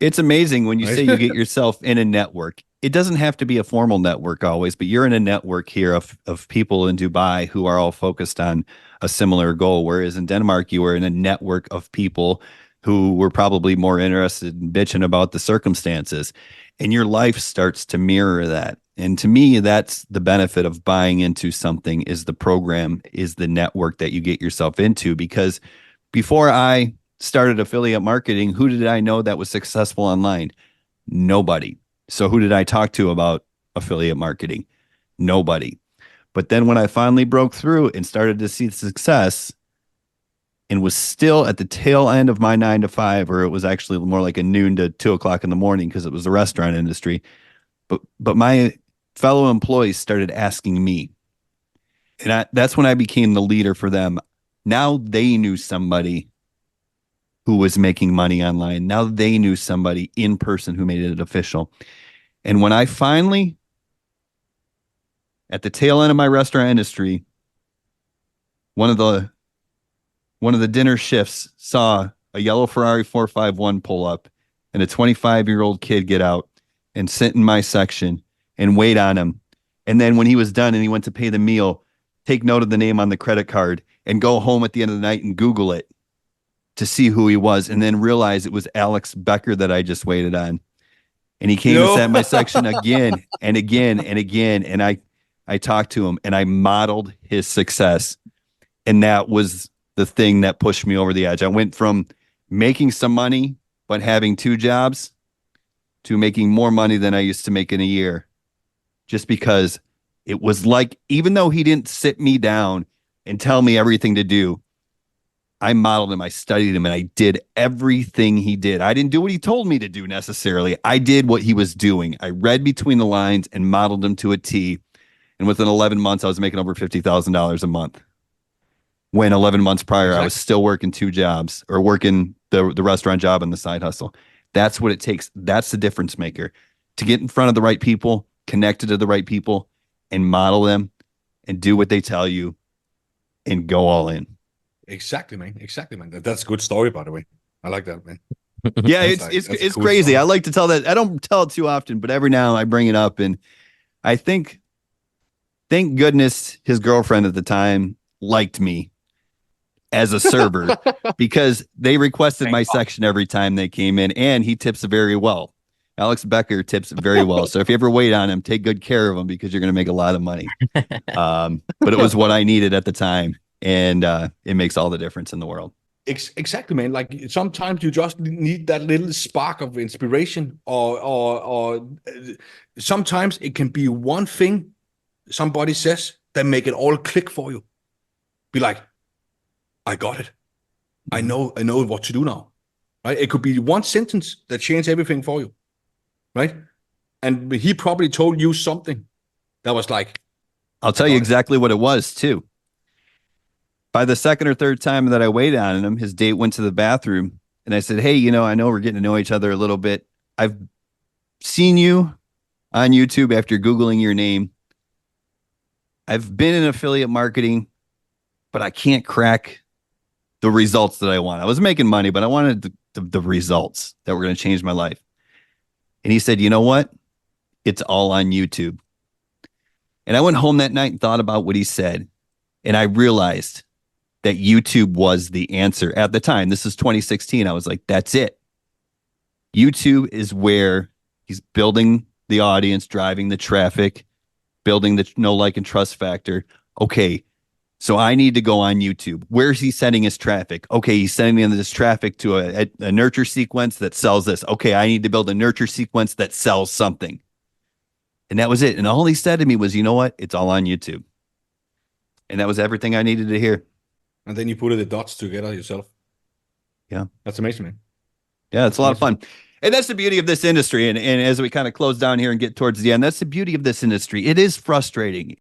It's amazing when you right? say you get yourself in a network. It doesn't have to be a formal network always, but you're in a network here of people in Dubai who are all focused on a similar goal. Whereas in Denmark, you were in a network of people who were probably more interested in bitching about the circumstances. And your life starts to mirror that. And to me, that's the benefit of buying into something is the program, is the network that you get yourself into. Because before I started affiliate marketing, who did I know that was successful online? Nobody. So who did I talk to about affiliate marketing? Nobody. But then when I finally broke through and started to see success and was still at the tail end of my 9 to 5, or it was actually more like a noon to 2 o'clock in the morning because it was the restaurant industry. But my fellow employees started asking me. And that's when I became the leader for them. Now they knew somebody who was making money online. Now they knew somebody in person who made it official. And when I finally, at the tail end of my restaurant industry, one of the one of the dinner shifts saw a yellow Ferrari 451 pull up and a 25-year-old kid get out and sit in my section and wait on him. And then when he was done and he went to pay the meal, take note of the name on the credit card and go home at the end of the night and Google it to see who he was, and then realize it was Alex Becker that I just waited on. And he came and No. sat in my section again and again and again. And I talked to him and I modeled his success. And that was the thing that pushed me over the edge. I went from making some money, but having 2 jobs to making more money than I used to make in a year. Just because it was like, even though he didn't sit me down and tell me everything to do, I modeled him, I studied him, and I did everything he did. I didn't do what he told me to do necessarily. I did what he was doing. I read between the lines and modeled him to a T. And within 11 months, I was making over $50,000 a month. When 11 months prior, I was Exactly. still working 2 jobs or working the restaurant job and the side hustle. That's what it takes. That's the difference maker to get in front of the right people, connected to the right people, and model them and do what they tell you and go all in. Exactly, man. Exactly, man. That's a good story, by the way. I like that, man. Yeah, That's it's like it's that's a it's cool crazy. I story. like to tell that. I don't tell it too often, but every now I bring it up, and I think, thank goodness, his girlfriend at the time liked me as a server because they requested Thank my God. section every time they came in, and he tips very well. Alex Becker tips very well. So if you ever wait on him, take good care of him because you're going to make a lot of money. But it was what I needed at the time, and it makes all the difference in the world. Exactly, man. Like sometimes you just need that little spark of inspiration, or sometimes it can be one thing somebody says that make it all click for you. Be like, I got it. Mhm. I know what to do now. Right? It could be one sentence that changed everything for you. Right? And he probably told you something that was like, I'll I tell you got it. exactly what it was too. By the second or third time that I waited on him, his date went to the bathroom, and I said, "Hey, I know we're getting to know each other a little bit. I've seen you on YouTube after Googling your name. I've been in affiliate marketing, but I can't crack the results that I want. I was making money, but I wanted the results that were going to change my life." And he said, "You know what? It's all on YouTube." And I went home that night and thought about what he said. And I realized that YouTube was the answer at the time. This is 2016. I was like, that's it. YouTube is where he's building the audience, driving the traffic, building the know, like, and trust factor. Okay, so I need to go on YouTube. Where's he sending his traffic? Okay, he's sending in this traffic to a nurture sequence that sells this. Okay, I need to build a nurture sequence that sells something. And that was it. And all he said to me was, you know what? It's all on YouTube. And that was everything I needed to hear. And then you put the dots together yourself. Yeah. That's amazing, man. Yeah, it's That's a lot of amazing. fun. And that's the beauty of this industry. And as we kind of close down here and get towards the end, that's the beauty of this industry. It is frustrating.